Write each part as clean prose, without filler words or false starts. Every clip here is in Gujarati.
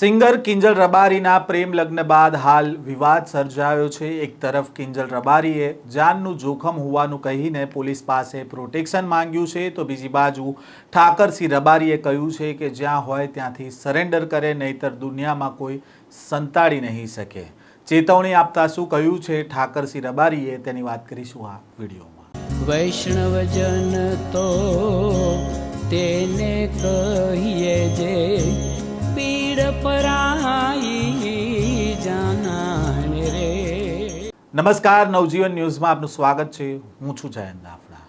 સિંગર કિંજલ રબારીના પ્રેમ લગ્ન બાદ હાલ વિવાદ સર્જાયો છે। એક તરફ કિંજલ રબારીએ જાનનું જોખમ હોવાનું કહીને પોલીસ પાસે પ્રોટેક્શન માંગ્યું છે, તો બીજી બાજુ ઠાકરસિંહ રબારીએ કહ્યું છે કે જ્યાં હોય ત્યાંથી સરેન્ડર કરે, નહીતર દુનિયામાં કોઈ સંતાડી નહીં શકે। ચેતવણી આપતા શું કહ્યું છે ઠાકરસિંહ રબારીએ, તેની વાત કરીશું આ વિડીયોમાં। વૈષ્ણવજન તો તેને કહીએ જે પીડ પરાઈ જાનાને રે। નમસ્કાર, નવજીવન ન્યૂઝમાં આપનું સ્વાગત છે। હું છું જયંત દાફડા।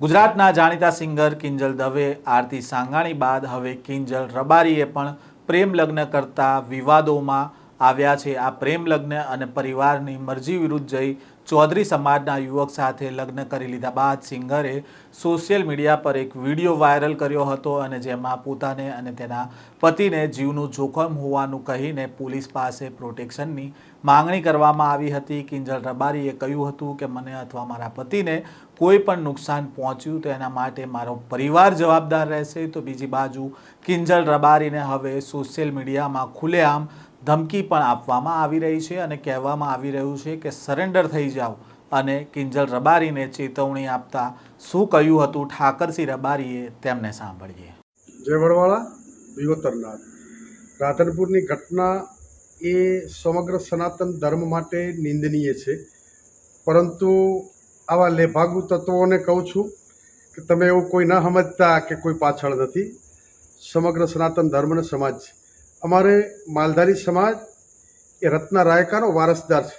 ગુજરાતના જાણીતા સિંગર કિંજલ દવે, આરતી સાંગાણી બાદ હવે કિંજલ રબારીએ પણ પ્રેમ લગ્ન કરતા વિવાદોમાં આવ્યા છે। આ પ્રેમ લગ્ન અને પરિવારની મરજી વિરુદ્ધ જઈ ચૌધરી સમાજના યુવક સાથે લગ્ન કરી લીધા બાદ સિંગરે સોશિયલ મીડિયા પર એક વિડીયો વાયરલ કર્યો હતો, અને જેમાં પોતાને અને તેના પતિને જીવનું જોખમ હોવાનું કહીને પોલીસ પાસે પ્રોટેક્શનની માંગણી કરવામાં આવી હતી। કિંજલ રબારીએ કહ્યું હતું કે મને અથવા મારા પતિને કોઈ પણ નુકસાન પહોંચ્યું તો એના માટે મારો પરિવાર જવાબદાર રહેશે। તો બીજી બાજુ કિંજલ રબારીને હવે સોશિયલ મીડિયામાં ખુલ્લેઆમ ધમકી પણ આપવામાં આવી રહી છે અને કહેવામાં આવી રહ્યું છે કે સરેન્ડર થઈ જાઓ। અને કિંજલ રબારીને ચેતવણી આપતા શું કહ્યું હતું ઠાકરસિંહ રબારીએ, તેમને સાંભળીએ। જય વડવાળા વિવતરનાથ રાધનપુરની ઘટના એ સમગ્ર સનાતન ધર્મ માટે નિંદનીય છે, પરંતુ આવા લેભાગુ તત્વોને કહું છું કે તમે એવું કોઈ ન સમજતા કે કોઈ પાછળ નથી। સમગ્ર સનાતન ધર્મનો સમાજ છે। અમારે માલધારી સમાજ એ રત્ના રાયકાનો વારસદાર છે।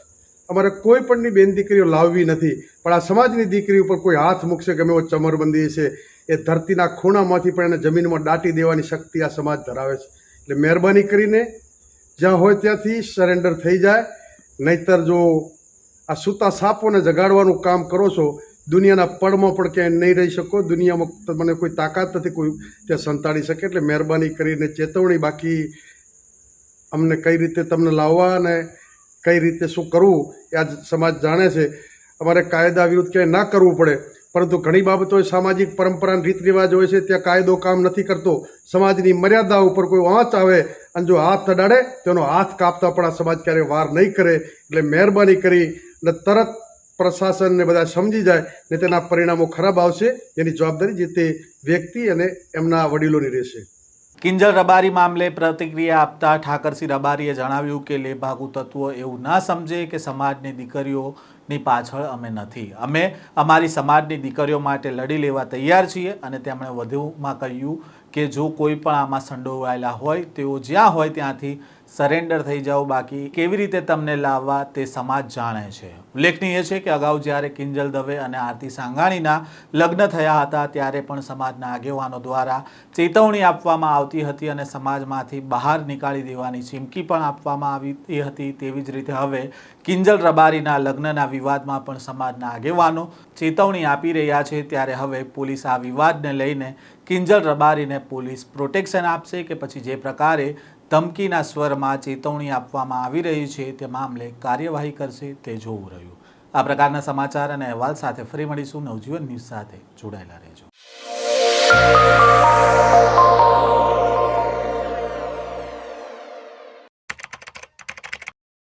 અમારે કોઈ પણની બેન દીકરીઓ લાવવી નથી, પણ આ સમાજની દીકરી ઉપર કોઈ હાથ મૂકશે, ગમે એવો ચમરબંધી છે, એ ધરતીના ખૂણામાંથી પણ એને જમીનમાં દાટી દેવાની શક્તિ આ સમાજ ધરાવે છે। એટલે મહેરબાની કરીને જ્યાં હોય ત્યાંથી સરેન્ડર થઈ જાય, નહીતર જો આ સૂતા સાપોને જગાડવાનું કામ કરો છો, દુનિયાના પડમાં પણ ક્યાંય નહીં રહી શકો। દુનિયામાં તમને કોઈ તાકાત નથી કોઈ ત્યાં સંતાડી શકે। એટલે મહેરબાની કરીને ચેતવણી, બાકી અમને કઈ રીતે તમને લાવવા અને કઈ રીતે શું કરવું એ આ સમાજ જાણે છે। અમારે કાયદા વિરુદ્ધ ક્યાંય ના કરવું પડે, પરંતુ ઘણી બાબતો સામાજિક પરંપરા રીત રિવાજ હોય છે, ત્યાં કાયદો કામ નથી કરતો। સમાજની મર્યાદા ઉપર કોઈ વાંચ આવે અને જો હાથ અડાડે તેનો હાથ કાપતા પણ આ સમાજ ક્યારેય વાર નહીં કરે। એટલે મહેરબાની કરી અને તરત પ્રશાસનને બધા સમજી જાય ને તેના પરિણામો ખરાબ આવશે, એની જવાબદારી જે તે વ્યક્તિ અને એમના વડીલોની રહેશે। કિંજલ રબારી મામલે પ્રતિક્રિયા આપતા ઠાકરસિંહ રબારીએ જણાવ્યું કે લેભાગુ તત્વો એવું ના સમજે કે સમાજની દીકરીઓની પાછળ અમે નથી, અમે અમારી સમાજની દીકરીઓ માટે લડી લેવા તૈયાર છીએ। અને તેમણે વધુમાં કહ્યું કે જો કોઈ પણ આમાં સંડોવાયેલા હોય તેઓ જ્યાં હોય ત્યાંથી સરેન્ડર થઈ જાઓ, બાકી કેવી રીતે તમને લાવવા તે સમાજ જાણે છે। ઉલ્લેખનીય છે કે અગાઉ જ્યારે કિંજલ દવે અને આરતી સાંગાણીના લગ્ન થયા હતા ત્યારે પણ સમાજના આગેવાનો દ્વારા ચેતવણી આપવામાં આવતી હતી અને સમાજમાંથી બહાર નીકાળી દેવાની ચીમકી પણ આપવામાં આવી હતી। તેવી જ રીતે હવે કિંજલ રબારીના લગ્નના વિવાદમાં પણ સમાજના આગેવાનો ચેતવણી આપી રહ્યા છે। ત્યારે હવે પોલીસ આ વિવાદને લઈને કિંજલ રબારીને પોલીસ પ્રોટેક્શન આપશે કે પછી જે પ્રકારે ધમકીના સ્વરમાં ચેતવણી આપવામાં આવી રહી છે તે મામલે કાર્યવાહી કરશે, તે જોવું રહ્યું। આ પ્રકારના સમાચાર અને અહેવાલ સાથે ફરી મળીશું। નવજીવન ન્યૂઝ સાથે જોડાયેલા રહેજો।